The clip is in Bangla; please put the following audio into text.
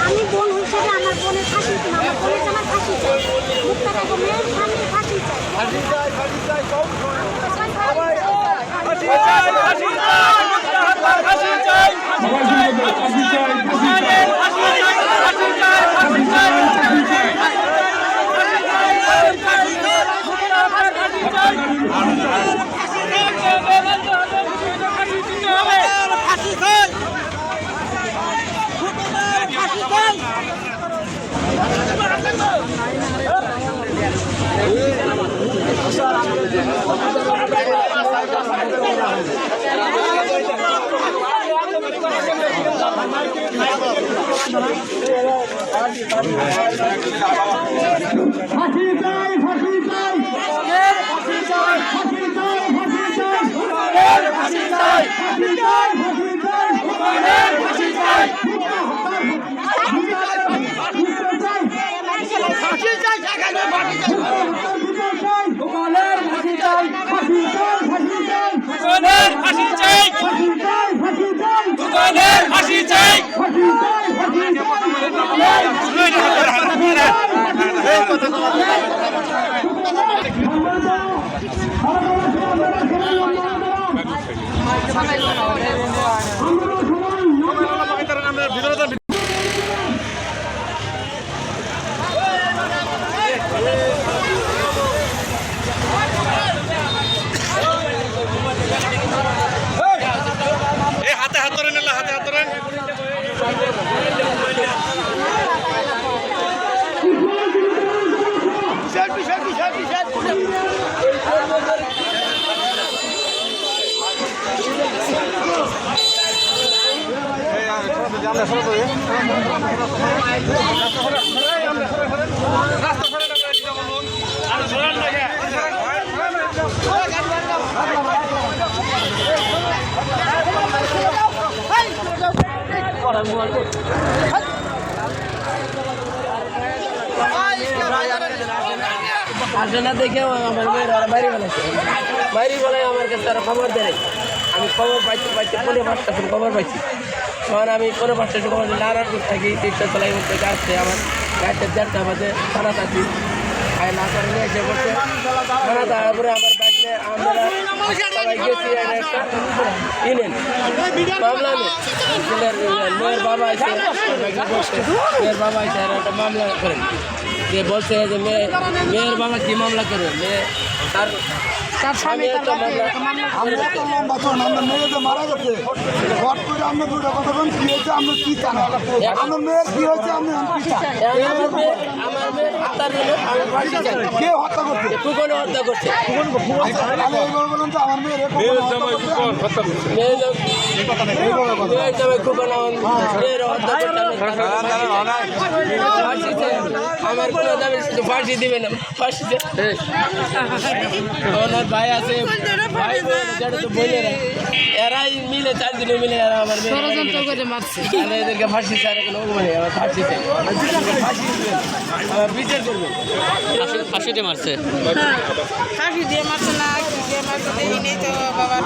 আমি বোন হিসেবে আমার বোনের ফাঁসি আমার বোনের আমার ফাঁসি চাই মুক্তার মেয়ের সামনে ফাঁসি আসলে দেখেও আমার মেয়েরা বাইরে বেলায় আমার কাছে তারা খবর দেয়। আমি খবর পাইতে পরে 5টা খবর পাইছি। তখন আমি পরে 5টার সময় নারায়ণপুর থাকি রিক্সা চালাই থেকে আসছে আমার গাড়িটা 4টা বাজে থানা থাকি না করে নিয়ে এসে বসে থানা থাকার পরে আমার বাইক নিয়ে আমরা সবাই গেছি একটা মামলা মেয়ের বাবা আছে মেয়ের বাবা আছে আর একটা মামলা করেন যে বলছে যে মেয়ের বাবা কি মামলা করে মেয়ে তার স্বামী একটা মামলা মারা গেছে ঘট করে আমরা দুটো কথা বলেন কি হয়েছে আমরা কি জানি আমার মেয়ের কি হয়েছে আমি আমার মেয়ে হত্যার জন্য আমি ফাঁসি চাই। কে হত্যা করছে ফুকনে হত্যা করছে বলেন তো আমার মেয়ের আমার কোনো দাবি ফাঁসি দিবে না ফাঁসি ওনার ভাই আছে ভাই তো বলে এরাই মিলে 4 দিনে মিলে এরা আমার এদেরকে ফাঁসি চাই ফাঁসি চাই ফাঁসি দিবেন বিচার করবেন ফাঁসি দিয়ে মারছে ফাঁসি দিয়ে মারছে না কি দিয়ে মারছে এই নেই তো বাবা